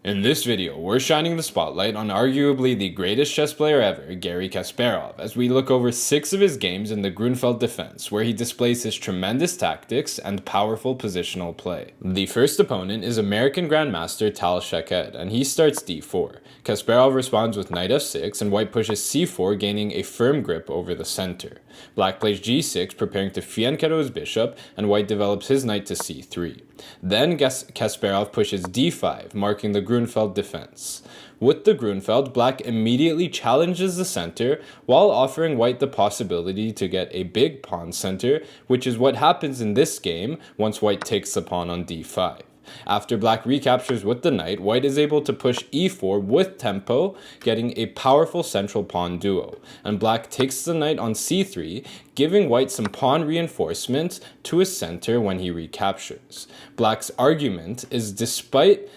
In this video, we're shining the spotlight on arguably the greatest chess player ever, Garry Kasparov, as we look over 6 of his games in the Grünfeld Defense, where he displays his tremendous tactics and powerful positional play. The first opponent is American Grandmaster Tal Shaked, and he starts d4. Kasparov responds with knight f6, and white pushes c4, gaining a firm grip over the center. Black plays g6, preparing to fianchetto his bishop, and white develops his knight to c3. Then Kasparov pushes d5, marking the Grünfeld defense. With the Grünfeld, black immediately challenges the center while offering white the possibility to get a big pawn center, which is what happens in this game once white takes the pawn on d5. After black recaptures with the knight, white is able to push e4 with tempo, getting a powerful central pawn duo, and black takes the knight on c3, giving white some pawn reinforcement to his center when he recaptures. Black's argument is despite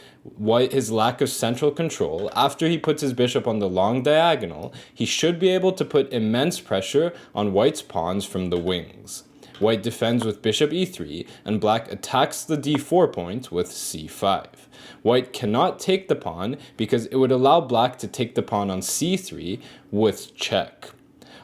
his lack of central control, after he puts his bishop on the long diagonal, he should be able to put immense pressure on white's pawns from the wings. White defends with bishop e3, and black attacks the d4 point with c5. White cannot take the pawn because it would allow black to take the pawn on c3 with check.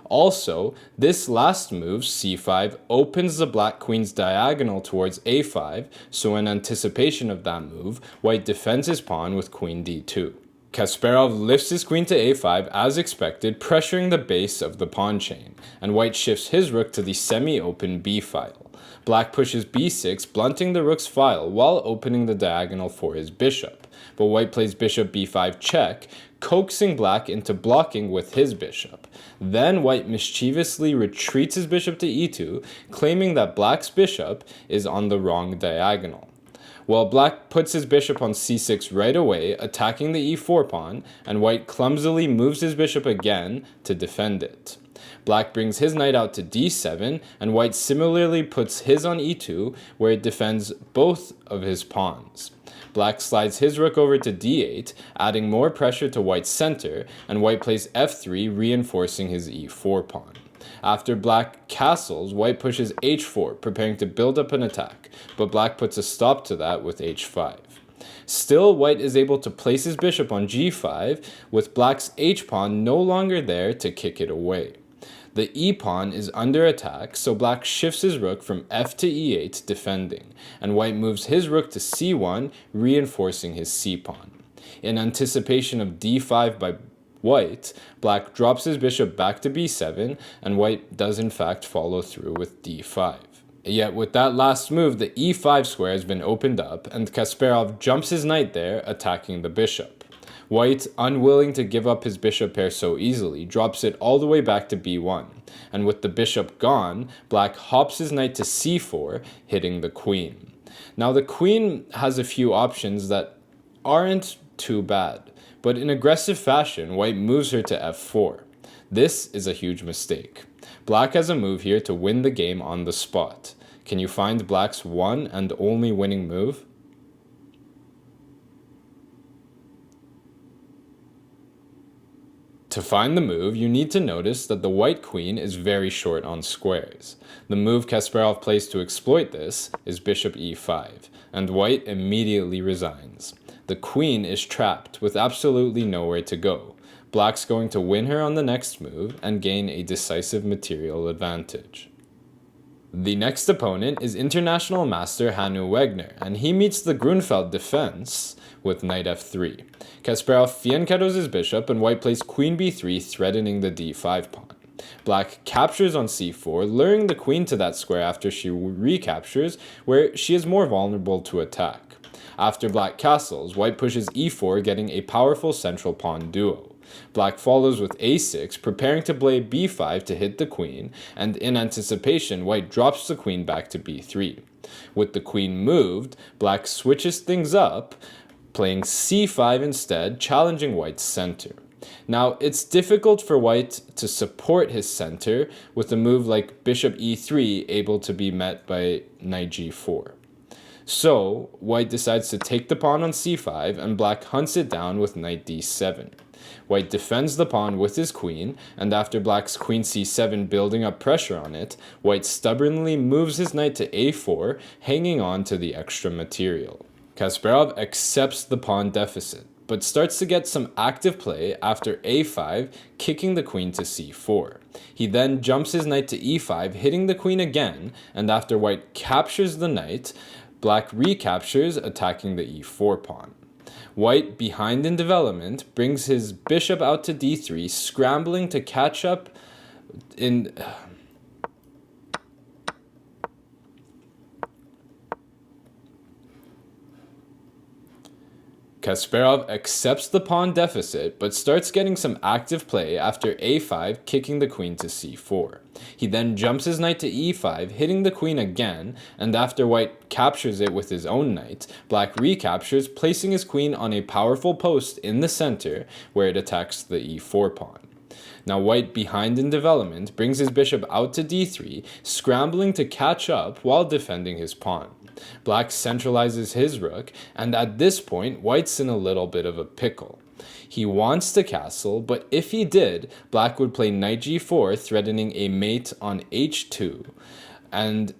Also, this last move, c5, opens the black queen's diagonal towards a5, so in anticipation of that move, white defends his pawn with queen d2. Kasparov lifts his queen to a5 as expected, pressuring the base of the pawn chain, and white shifts his rook to the semi-open b file. Black pushes b6, blunting the rook's file while opening the diagonal for his bishop, but white plays bishop b5 check, coaxing black into blocking with his bishop. Then white mischievously retreats his bishop to e2, claiming that black's bishop is on the wrong diagonal. While black puts his bishop on c6 right away, attacking the e4 pawn, and white clumsily moves his bishop again to defend it. Black brings his knight out to d7, and white similarly puts his on e2, where it defends both of his pawns. Black slides his rook over to d8, adding more pressure to white's center, and white plays f3, reinforcing his e4 pawn. After black castles, white pushes h4, preparing to build up an attack, but black puts a stop to that with h5. Still, white is able to place his bishop on g5, with black's h-pawn no longer there to kick it away. The e-pawn is under attack, so black shifts his rook from f to e8, defending, and white moves his rook to c1, reinforcing his c-pawn. In anticipation of d5 by white, black drops his bishop back to b7, and white does in fact follow through with d5. Yet with that last move, the e5 square has been opened up, and Kasparov jumps his knight there, attacking the bishop. White, unwilling to give up his bishop pair so easily, drops it all the way back to b1, and with the bishop gone, black hops his knight to c4, hitting the queen. Now the queen has a few options that aren't too bad, but in aggressive fashion, white moves her to f4. This is a huge mistake. Black has a move here to win the game on the spot. Can you find black's one and only winning move? To find the move, you need to notice that the white queen is very short on squares. The move Kasparov plays to exploit this is bishop e5, and white immediately resigns. The queen is trapped with absolutely nowhere to go. Black's going to win her on the next move and gain a decisive material advantage. The next opponent is international master Hannu Wegner, and he meets the Grünfeld defense with knight f3. Kasparov fianchettos his bishop, and white plays queen b3, threatening the d5 pawn. Black captures on c4, luring the queen to that square after she recaptures, where she is more vulnerable to attack. After black castles, white pushes e4, getting a powerful central pawn duo. Black follows with a6, preparing to play b5 to hit the queen, and in anticipation, white drops the queen back to b3. With the queen moved, black switches things up, playing c5 instead, challenging white's center. Now, it's difficult for white to support his center with a move like bishop e3 able to be met by knight g4. So, white decides to take the pawn on c5, and black hunts it down with knight d7. White defends the pawn with his queen, and after black's queen c7 building up pressure on it, white stubbornly moves his knight to a4, hanging on to the extra material. Kasparov accepts the pawn deficit, but starts to get some active play after a5, kicking the queen to c4. He then jumps his knight to e5, hitting the queen again, and after white captures the knight, black recaptures, attacking the e4 pawn. White, behind in development, brings his bishop out to d3, scrambling to catch up in... Kasparov accepts the pawn deficit, but starts getting some active play after a5, kicking the queen to c4. He then jumps his knight to e5, hitting the queen again, and after white captures it with his own knight, black recaptures, placing his queen on a powerful post in the center, where it attacks the e4 pawn. Now white, behind in development, brings his bishop out to d3, scrambling to catch up while defending his pawn. Black centralizes his rook, and at this point, white's in a little bit of a pickle. He wants to castle, but if he did, black would play knight g4, threatening a mate on h2, and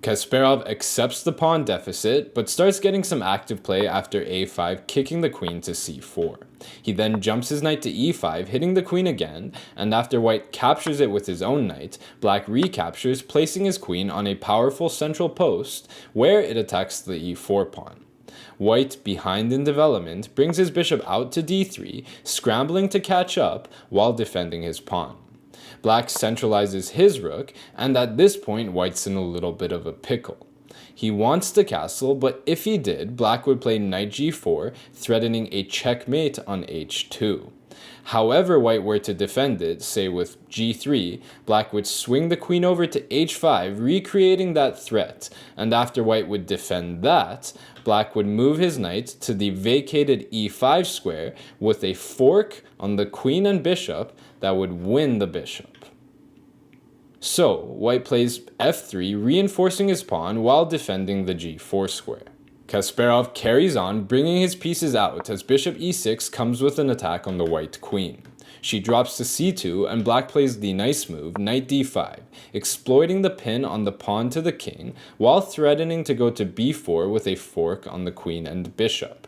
Kasparov accepts the pawn deficit, but starts getting some active play after a5, kicking the queen to c4. He then jumps his knight to e5, hitting the queen again, and after white captures it with his own knight, black recaptures, placing his queen on a powerful central post, where it attacks the e4 pawn. White, behind in development, brings his bishop out to d3, scrambling to catch up while defending his pawn. Black centralizes his rook, and at this point, white's in a little bit of a pickle. He wants to castle, but if he did, black would play knight g4, threatening a checkmate on h2. However white were to defend it, say with g3, black would swing the queen over to h5, recreating that threat, and after white would defend that, black would move his knight to the vacated e5 square with a fork on the queen and bishop that would win the bishop. So, white plays f3, reinforcing his pawn while defending the g4 square. Kasparov carries on, bringing his pieces out as bishop e6 comes with an attack on the white queen. She drops to c2, and black plays the nice move, knight d5, exploiting the pin on the pawn to the king, while threatening to go to b4 with a fork on the queen and bishop.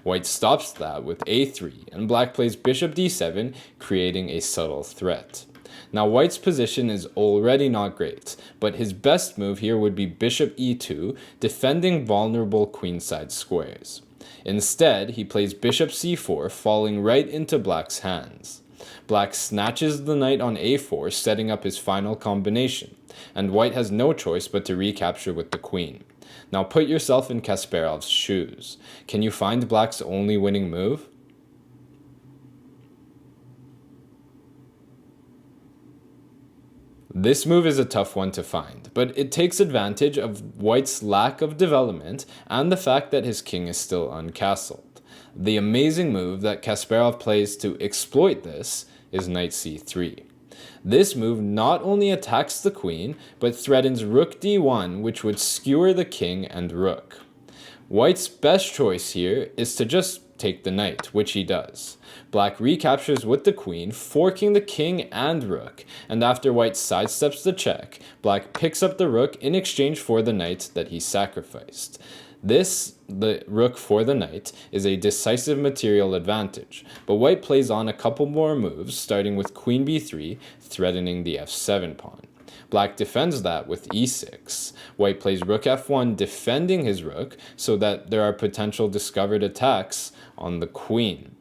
White stops that with a3, and black plays bishop d7, creating a subtle threat. Now white's position is already not great, but his best move here would be bishop e2, defending vulnerable queenside squares. Instead, he plays bishop c4, falling right into black's hands. Black snatches the knight on a4, setting up his final combination, and white has no choice but to recapture with the queen. Now put yourself in Kasparov's shoes. Can you find black's only winning move? This move is a tough one to find, but it takes advantage of white's lack of development and the fact that his king is still uncastled. The amazing move that Kasparov plays to exploit this is knight c3. This move not only attacks the queen, but threatens rook d1, which would skewer the king and rook. White's best choice here is to just take the knight, which he does. Black recaptures with the queen, forking the king and rook, and after white sidesteps the check, black picks up the rook in exchange for the knight that he sacrificed. This, the rook for the knight, is a decisive material advantage, but white plays on a couple more moves, starting with queen b3, threatening the f7 pawn. Black defends that with e6. White plays rook f1, defending his rook, so that there are potential discovered attacks on the queen.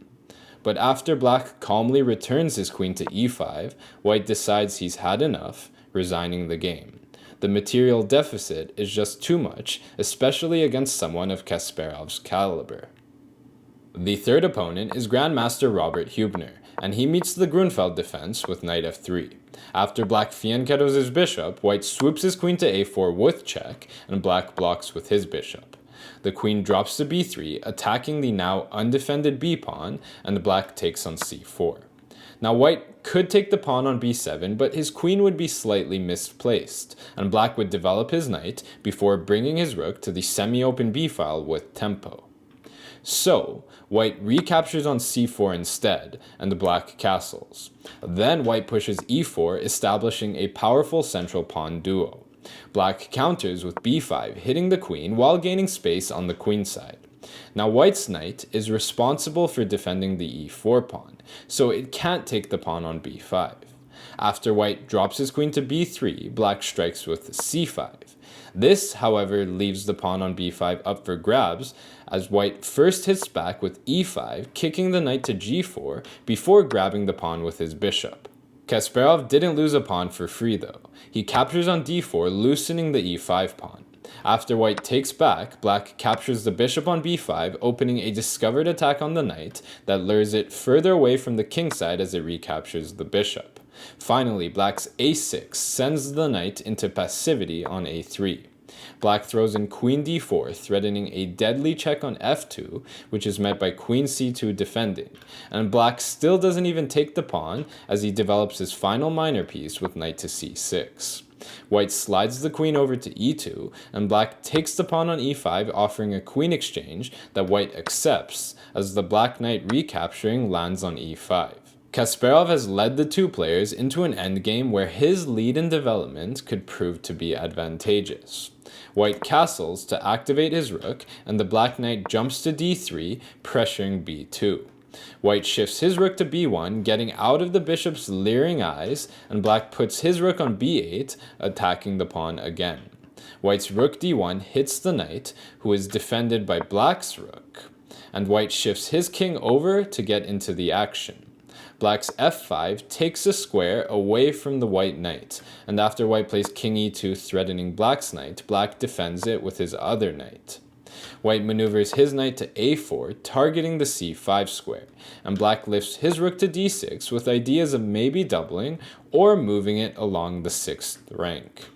But after black calmly returns his queen to e5, white decides he's had enough, resigning the game. The material deficit is just too much, especially against someone of Kasparov's caliber. The third opponent is Grandmaster Robert Hübner, and he meets the Grünfeld Defense with knight f3. After black fianchettos his bishop, white swoops his queen to a4 with check, and black blocks with his bishop. The queen drops to b3, attacking the now undefended b pawn, and black takes on c4. Now white could take the pawn on b7, but his queen would be slightly misplaced, and black would develop his knight before bringing his rook to the semi-open b-file with tempo. So, white recaptures on c4 instead, and black castles. Then white pushes e4, establishing a powerful central pawn duo. Black counters with b5, hitting the queen while gaining space on the queen side. Now white's knight is responsible for defending the e4 pawn, so it can't take the pawn on b5. After white drops his queen to b3, black strikes with c5. This, however, leaves the pawn on b5 up for grabs, as white first hits back with e5, kicking the knight to g4 before grabbing the pawn with his bishop. Kasparov didn't lose a pawn for free though. He captures on d4, loosening the e5 pawn. After white takes back, black captures the bishop on b5, opening a discovered attack on the knight that lures it further away from the king side as it recaptures the bishop. Finally, black's a6 sends the knight into passivity on a3. Black throws in queen d4, threatening a deadly check on f2, which is met by queen c2 defending, and black still doesn't even take the pawn as he develops his final minor piece with knight to c6. White slides the queen over to e2, and black takes the pawn on e5, offering a queen exchange that white accepts, as the black knight recapturing lands on e5. Kasparov has led the two players into an endgame where his lead in development could prove to be advantageous. White castles to activate his rook, and the black knight jumps to d3, pressuring b2. White shifts his rook to b1, getting out of the bishop's leering eyes, and black puts his rook on b8, attacking the pawn again. White's rook d1 hits the knight, who is defended by black's rook, and white shifts his king over to get into the action. Black's f5 takes a square away from the white knight, and after white plays king e2 threatening black's knight, black defends it with his other knight. White maneuvers his knight to a4, targeting the c5 square, and black lifts his rook to d6 with ideas of maybe doubling or moving it along the 6th rank.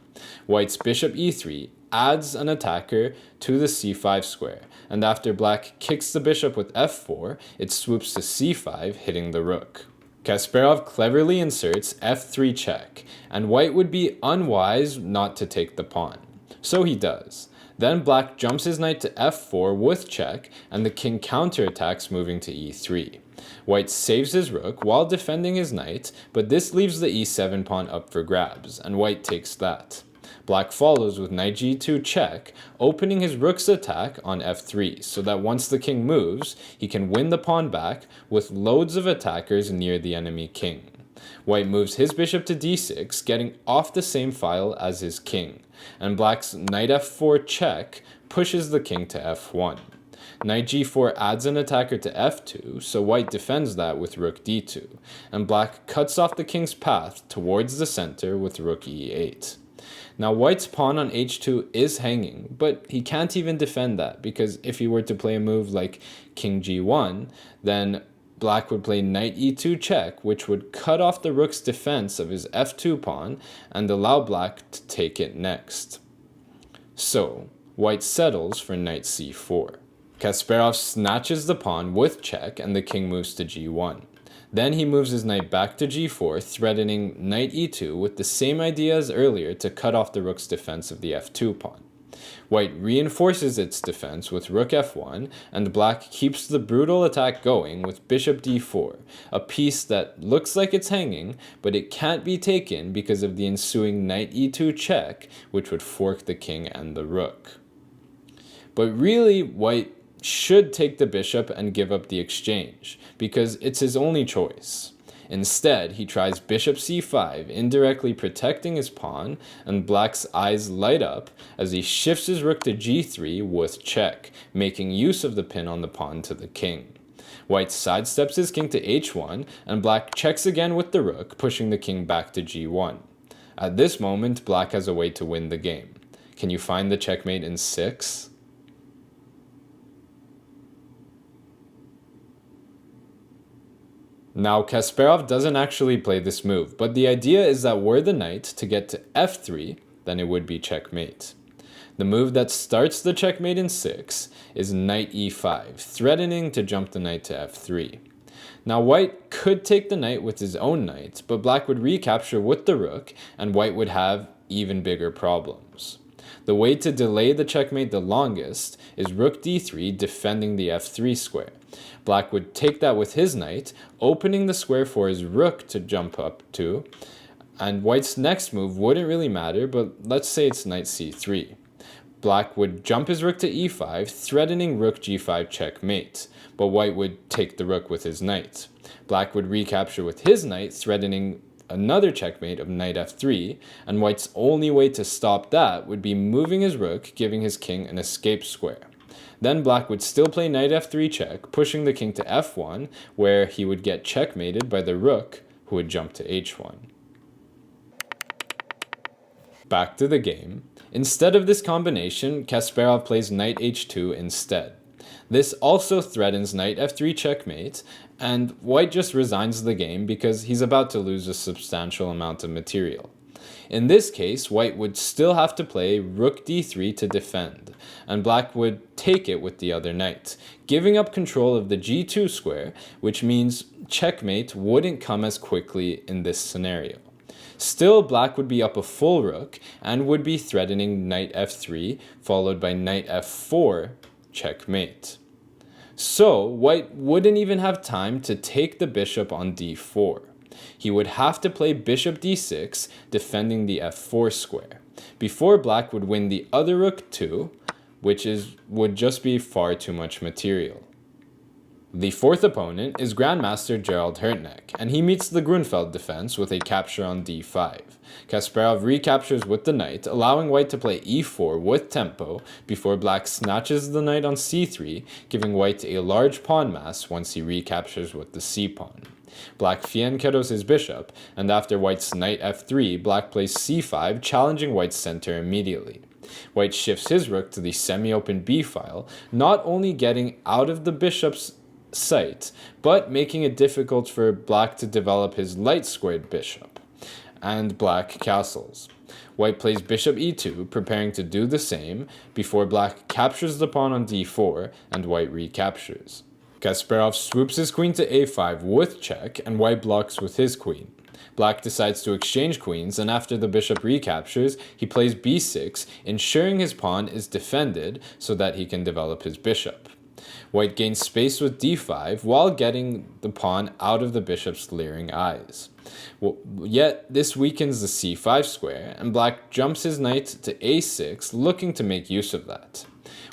White's bishop e3 adds an attacker to the c5 square, and after black kicks the bishop with f4, it swoops to c5, hitting the rook. Kasparov cleverly inserts f3 check, and white would be unwise not to take the pawn. So he does. Then black jumps his knight to f4 with check, and the king counterattacks, moving to e3. White saves his rook while defending his knight, but this leaves the e7 pawn up for grabs, and white takes that. Black follows with knight g2 check, opening his rook's attack on f3, so that once the king moves, he can win the pawn back with loads of attackers near the enemy king. White moves his bishop to d6, getting off the same file as his king, and black's knight f4 check pushes the king to f1. Knight g4 adds an attacker to f2, so white defends that with rook d2, and black cuts off the king's path towards the center with rook e8. Now white's pawn on h2 is hanging, but he can't even defend that, because if he were to play a move like king g1, then black would play knight e2 check, which would cut off the rook's defense of his f2 pawn and allow black to take it next. So, white settles for knight c4. Kasparov snatches the pawn with check, and the king moves to g1. Then he moves his knight back to g4, threatening knight e2 with the same idea as earlier to cut off the rook's defense of the f2 pawn. White reinforces its defense with rook f1, and black keeps the brutal attack going with bishop d4, a piece that looks like it's hanging, but it can't be taken because of the ensuing knight e2 check, which would fork the king and the rook. But really, white should take the bishop and give up the exchange, because it's his only choice. Instead, he tries bishop c5, indirectly protecting his pawn, and black's eyes light up as he shifts his rook to g3 with check, making use of the pin on the pawn to the king. White sidesteps his king to h1, and black checks again with the rook, pushing the king back to g1. At this moment, black has a way to win the game. Can you find the checkmate in 6? Now, Kasparov doesn't actually play this move, but the idea is that were the knight to get to f3, then it would be checkmate. The move that starts the checkmate in 6 is knight e5, threatening to jump the knight to f3. Now, white could take the knight with his own knight, but black would recapture with the rook, and white would have even bigger problems. The way to delay the checkmate the longest is rook d3 defending the f3 square. Black would take that with his knight, opening the square for his rook to jump up to, and white's next move wouldn't really matter, but let's say it's knight c3. Black would jump his rook to e5, threatening rook g5 checkmate, but white would take the rook with his knight. Black would recapture with his knight, threatening another checkmate of knight f3, and white's only way to stop that would be moving his rook, giving his king an escape square. Then black would still play knight f3 check, pushing the king to f1, where he would get checkmated by the rook, who would jump to h1. Back to the game. Instead of this combination, Kasparov plays knight h2 instead. This also threatens knight f3 checkmate, and white just resigns the game because he's about to lose a substantial amount of material. In this case, white would still have to play rook d3 to defend, and black would take it with the other knight, giving up control of the g2 square, which means checkmate wouldn't come as quickly in this scenario. Still, black would be up a full rook and would be threatening knight f3, followed by knight f4, checkmate. So, white wouldn't even have time to take the bishop on d4. He would have to play bishop d6, defending the f4 square, before black would win the other rook too, which would just be far too much material. The fourth opponent is Grandmaster Gerald Hartnett, and he meets the Grünfeld Defense with a capture on d5. Kasparov recaptures with the knight, allowing white to play e4 with tempo before black snatches the knight on c3, giving white a large pawn mass once he recaptures with the c-pawn. Black fianchettos his bishop, and after white's knight f3, black plays c5, challenging white's center immediately. White shifts his rook to the semi-open b file, not only getting out of the bishop's sight, but making it difficult for black to develop his light-squared bishop, and black castles. White plays bishop e2, preparing to do the same, before black captures the pawn on d4, and white recaptures. Kasparov swoops his queen to a5 with check, and white blocks with his queen. Black decides to exchange queens, and after the bishop recaptures, he plays b6, ensuring his pawn is defended so that he can develop his bishop. White gains space with d5 while getting the pawn out of the bishop's leering eyes. Yet this weakens the c5 square, and black jumps his knight to a6, looking to make use of that.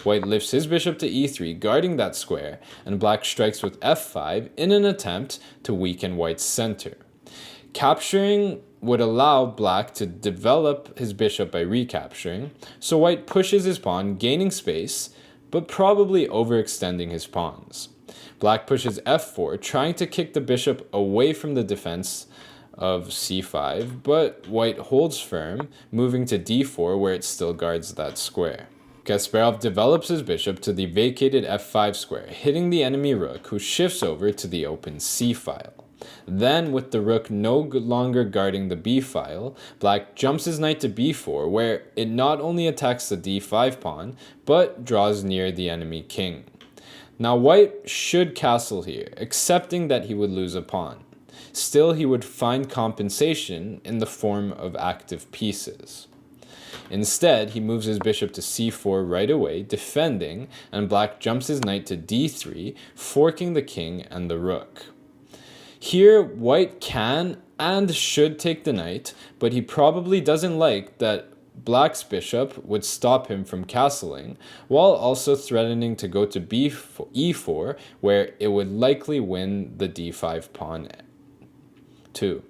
White lifts his bishop to e3, guarding that square, and black strikes with f5 in an attempt to weaken white's center. Capturing would allow black to develop his bishop by recapturing, so white pushes his pawn, gaining space, but probably overextending his pawns. Black pushes f4, trying to kick the bishop away from the defense of c5, but white holds firm, moving to d4 where it still guards that square. Kasparov develops his bishop to the vacated f5 square, hitting the enemy rook, who shifts over to the open c file. Then, with the rook no longer guarding the b file, black jumps his knight to b4, where it not only attacks the d5 pawn, but draws near the enemy king. Now white should castle here, accepting that he would lose a pawn. Still, he would find compensation in the form of active pieces. Instead, he moves his bishop to c4 right away, defending, and black jumps his knight to d3, forking the king and the rook. Here, white can and should take the knight, but he probably doesn't like that black's bishop would stop him from castling, while also threatening to go to e4, where it would likely win the d5 pawn too.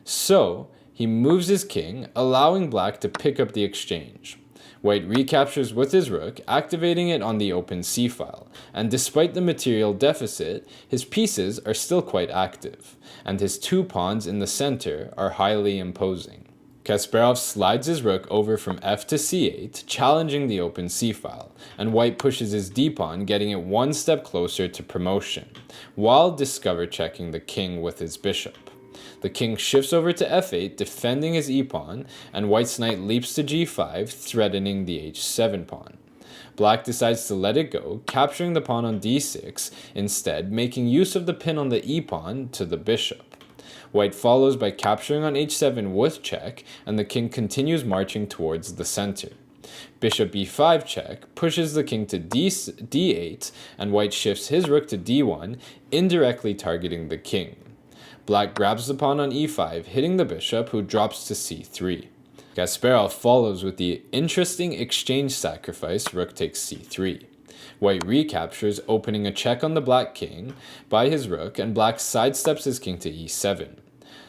So, he moves his king, allowing black to pick up the exchange. White recaptures with his rook, activating it on the open c file, and despite the material deficit, his pieces are still quite active, and his two pawns in the center are highly imposing. Kasparov slides his rook over from f to c8, challenging the open c file, and white pushes his d-pawn, getting it one step closer to promotion, while discover checking the king with his bishop. The king shifts over to f8, defending his e-pawn, and white's knight leaps to g5, threatening the h7 pawn. Black decides to let it go, capturing the pawn on d6, instead making use of the pin on the e-pawn to the bishop. White follows by capturing on h7 with check, and the king continues marching towards the center. Bishop b5 check pushes the king to d8, and white shifts his rook to d1, indirectly targeting the king. Black grabs the pawn on e5, hitting the bishop, who drops to c3. Kasparov follows with the interesting exchange sacrifice, rook takes c3. White recaptures, opening a check on the black king by his rook, and black sidesteps his king to e7.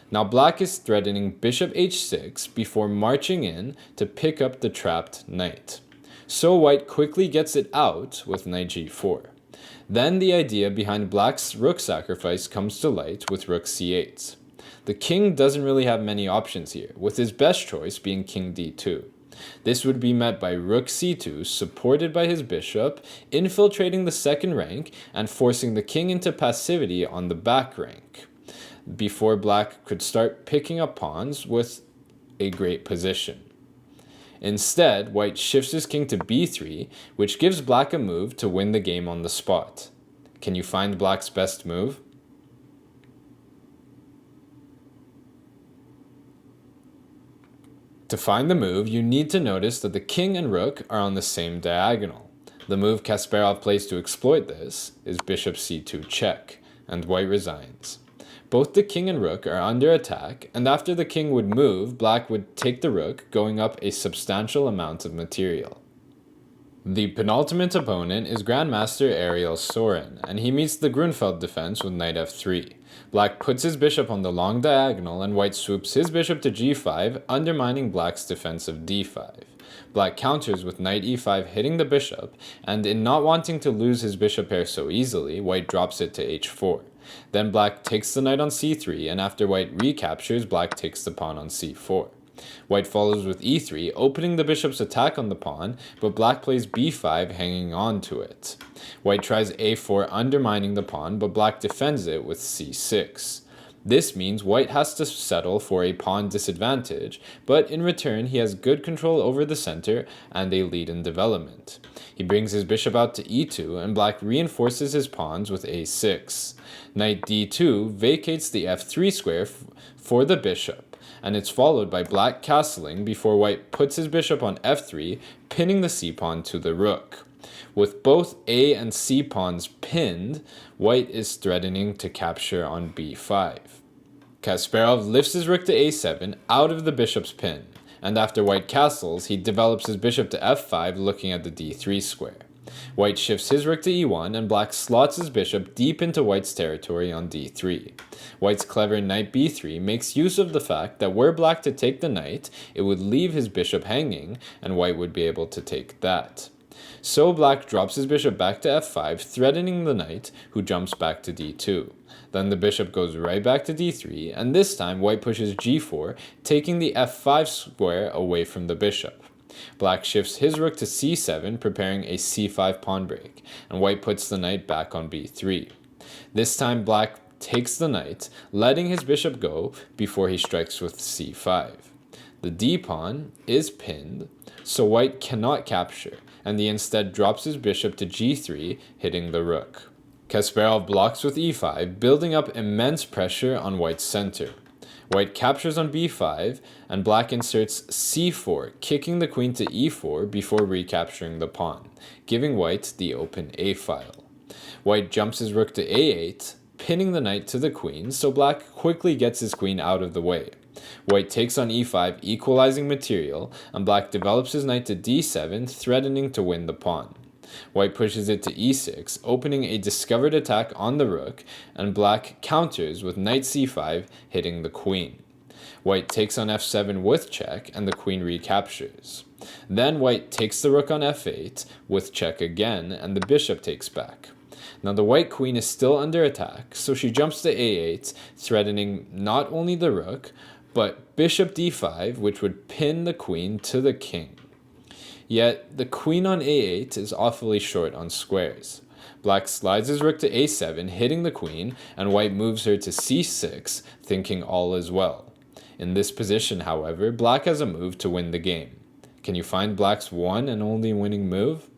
Now black is threatening bishop h6 before marching in to pick up the trapped knight. So white quickly gets it out with knight g4. Then the idea behind black's rook sacrifice comes to light with rook c8. The king doesn't really have many options here, with his best choice being king d2. This would be met by rook c2, supported by his bishop, infiltrating the second rank and forcing the king into passivity on the back rank, before black could start picking up pawns with a great position. Instead, white shifts his king to b3, which gives black a move to win the game on the spot. Can you find black's best move? To find the move, you need to notice that the king and rook are on the same diagonal. The move Kasparov plays to exploit this is bishop c2 check, and white resigns. Both the king and rook are under attack, and after the king would move, black would take the rook, going up a substantial amount of material. The penultimate opponent is Grandmaster Ariel Soren, and he meets the Grünfeld Defense with knight f3. Black puts his bishop on the long diagonal, and white swoops his bishop to g5, undermining black's defense of d5. Black counters with knight e5 hitting the bishop, and in not wanting to lose his bishop pair so easily, white drops it to h4. Then black takes the knight on c3, and after white recaptures, black takes the pawn on c4. White follows with e3, opening the bishop's attack on the pawn, but black plays b5, hanging on to it. White tries a4, undermining the pawn, but black defends it with c6. This means white has to settle for a pawn disadvantage, but in return he has good control over the center and a lead in development. He brings his bishop out to e2, and black reinforces his pawns with a6. Knight d2 vacates the f3 square for the bishop, and it's followed by black castling before white puts his bishop on f3, pinning the c-pawn to the rook. With both a and c pawns pinned, white is threatening to capture on b5. Kasparov lifts his rook to a7 out of the bishop's pin, and after white castles, he develops his bishop to f5, looking at the d3 square. White shifts his rook to e1, and black slots his bishop deep into white's territory on d3. White's clever knight b3 makes use of the fact that were black to take the knight, it would leave his bishop hanging, and white would be able to take that. So black drops his bishop back to f5, threatening the knight, who jumps back to d2. Then the bishop goes right back to d3, and this time white pushes g4, taking the f5 square away from the bishop. Black shifts his rook to c7, preparing a c5 pawn break, and white puts the knight back on b3. This time black takes the knight, letting his bishop go before he strikes with c5. The d-pawn is pinned, so white cannot capture, and he instead drops his bishop to g3, hitting the rook. Kasparov blocks with e5, building up immense pressure on white's center. White captures on b5, and black inserts c4, kicking the queen to e4 before recapturing the pawn, giving white the open a-file. White jumps his rook to a8, pinning the knight to the queen, so black quickly gets his queen out of the way. White takes on e5, equalizing material, and black develops his knight to d7, threatening to win the pawn. White pushes it to e6, opening a discovered attack on the rook, and black counters with knight c5, hitting the queen. White takes on f7 with check, and the queen recaptures. Then white takes the rook on f8 with check again, and the bishop takes back. Now the white queen is still under attack, so she jumps to a8, threatening not only the rook, but bishop d5, which would pin the queen to the king. Yet the queen on a8 is awfully short on squares. Black slides his rook to a7, hitting the queen, and white moves her to c6, thinking all is well. In this position, however, black has a move to win the game. Can you find black's one and only winning move?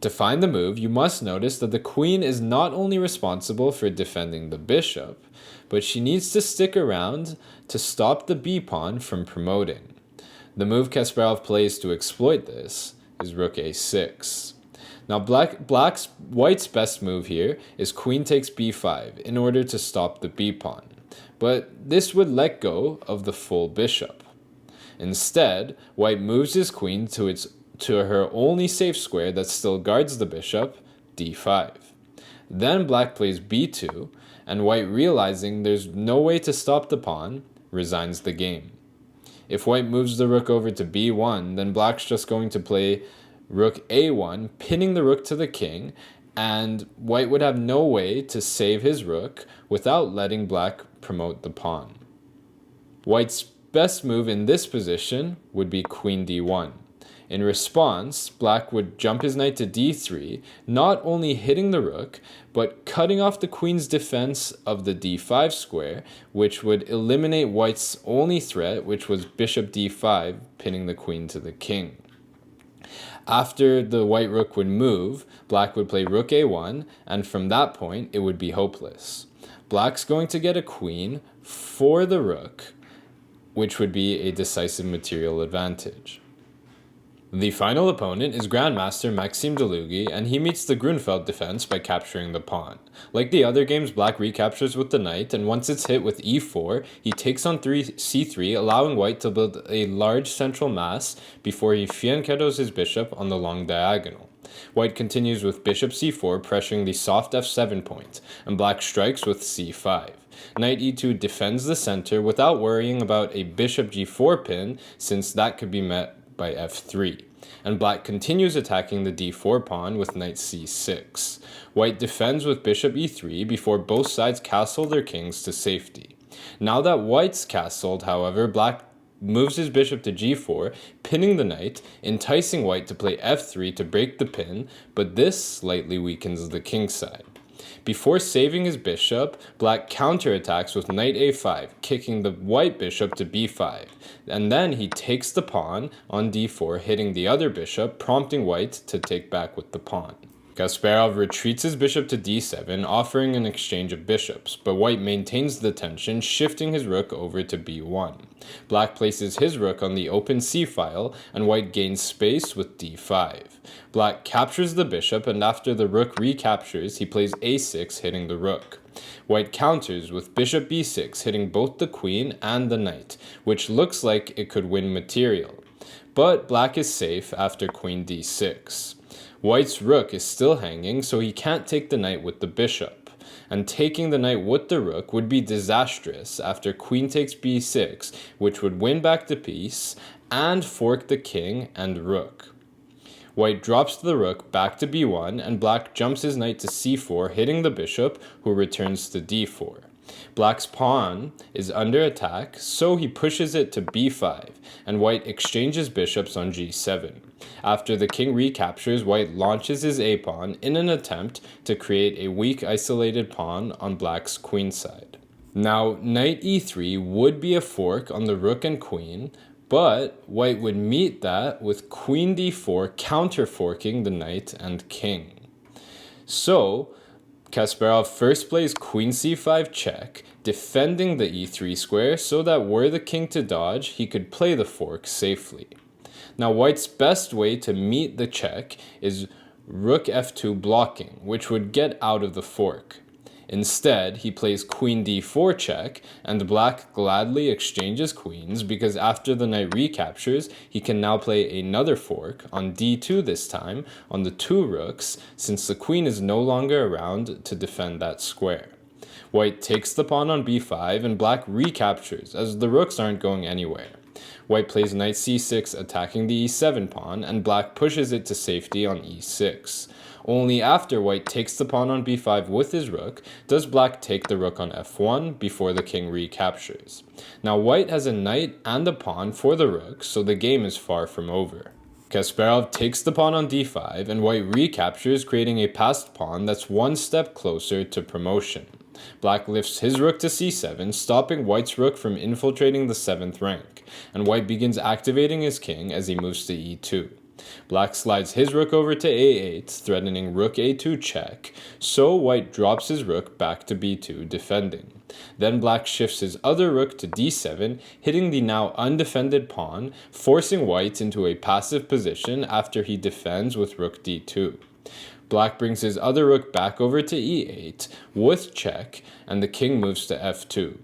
To find the move, you must notice that the queen is not only responsible for defending the bishop, but she needs to stick around to stop the b-pawn from promoting. The move Kasparov plays to exploit this is rook a6. Now white's best move here is queen takes b5 in order to stop the b-pawn, but this would let go of the full bishop. Instead, white moves his queen to her only safe square that still guards the bishop, d5. Then black plays b2, and white, realizing there's no way to stop the pawn, resigns the game. If white moves the rook over to b1, then black's just going to play rook a1, pinning the rook to the king, and white would have no way to save his rook without letting black promote the pawn. White's best move in this position would be queen d1. In response, black would jump his knight to d3, not only hitting the rook, but cutting off the queen's defense of the d5 square, which would eliminate white's only threat, which was bishop d5, pinning the queen to the king. After the white rook would move, black would play rook a1, and from that point, it would be hopeless. Black's going to get a queen for the rook, which would be a decisive material advantage. The final opponent is Grandmaster Maxime Delugy, and he meets the Grünfeld Defense by capturing the pawn. Like the other games, black recaptures with the knight, and once it's hit with e4, he takes on c3, allowing white to build a large central mass before he fianchettos his bishop on the long diagonal. White continues with bishop c4, pressuring the soft f7 point, and black strikes with c5. Knight e2 defends the center without worrying about a bishop g4 pin, since that could be met by f3, and black continues attacking the d4 pawn with knight c6. White defends with bishop e3 before both sides castle their kings to safety. Now that white's castled, however, black moves his bishop to g4, pinning the knight, enticing white to play f3 to break the pin, but this slightly weakens the king side. Before saving his bishop, black counterattacks with knight a5, kicking the white bishop to b5, and then he takes the pawn on d4, hitting the other bishop, prompting white to take back with the pawn. Kasparov retreats his bishop to d7, offering an exchange of bishops, but white maintains the tension, shifting his rook over to b1. Black places his rook on the open c-file, and white gains space with d5. Black captures the bishop, and after the rook recaptures, he plays a6, hitting the rook. White counters with bishop b6, hitting both the queen and the knight, which looks like it could win material. But black is safe after queen d6. White's rook is still hanging, so he can't take the knight with the bishop, and taking the knight with the rook would be disastrous after queen takes b6, which would win back the piece and fork the king and rook. White drops the rook back to b1, and black jumps his knight to c4, hitting the bishop, who returns to d4. Black's pawn is under attack, so he pushes it to b5, and white exchanges bishops on g7. After the king recaptures, white launches his a-pawn in an attempt to create a weak isolated pawn on black's queen side. Now, knight e3 would be a fork on the rook and queen, but white would meet that with queen d4 counter-forking the knight and king. So, Kasparov first plays queen c5 check, defending the e3 square so that were the king to dodge, he could play the fork safely. Now white's best way to meet the check is rook f2 blocking, which would get out of the fork. Instead, he plays queen d4 check, and black gladly exchanges queens because after the knight recaptures, he can now play another fork, on d2 this time, on the two rooks, since the queen is no longer around to defend that square. White takes the pawn on b5, and black recaptures, as the rooks aren't going anywhere. White plays knight c6, attacking the e7 pawn, and black pushes it to safety on e6. Only after white takes the pawn on b5 with his rook does black take the rook on f1 before the king recaptures. Now white has a knight and a pawn for the rook, so the game is far from over. Kasparov takes the pawn on d5, and white recaptures, creating a passed pawn that's one step closer to promotion. Black lifts his rook to c7, stopping white's rook from infiltrating the 7th rank, and white begins activating his king as he moves to e2. Black slides his rook over to a8, threatening rook a2 check, so white drops his rook back to b2, defending. Then black shifts his other rook to d7, hitting the now undefended pawn, forcing white into a passive position after he defends with rook d2. Black brings his other rook back over to e8 with check, and the king moves to f2.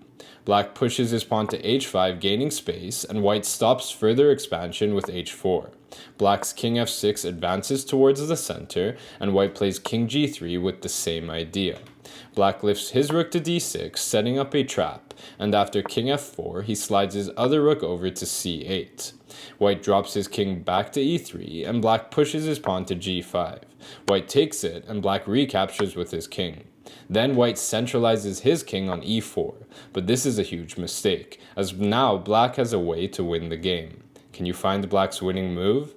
Black pushes his pawn to h5, gaining space, and white stops further expansion with h4. Black's king f6 advances towards the center, and white plays king g3 with the same idea. Black lifts his rook to d6, setting up a trap, and after king f4, he slides his other rook over to c8. White drops his king back to e3, and black pushes his pawn to g5. White takes it, and black recaptures with his king. Then white centralizes his king on e4, but this is a huge mistake, as now black has a way to win the game. Can you find black's winning move?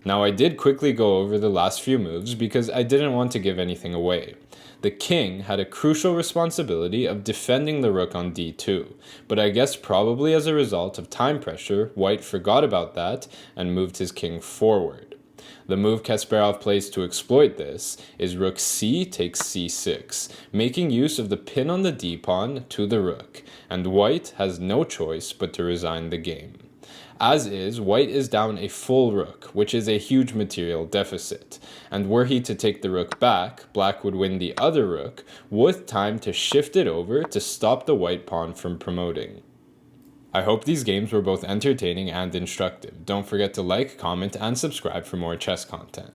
Now I did quickly go over the last few moves because I didn't want to give anything away. The king had a crucial responsibility of defending the rook on d2, but I guess probably as a result of time pressure, white forgot about that and moved his king forward. The move Kasparov plays to exploit this is rook c takes c6, making use of the pin on the d-pawn to the rook, and white has no choice but to resign the game. As is, white is down a full rook, which is a huge material deficit, and were he to take the rook back, black would win the other rook, with time to shift it over to stop the white pawn from promoting. I hope these games were both entertaining and instructive. Don't forget to like, comment, and subscribe for more chess content.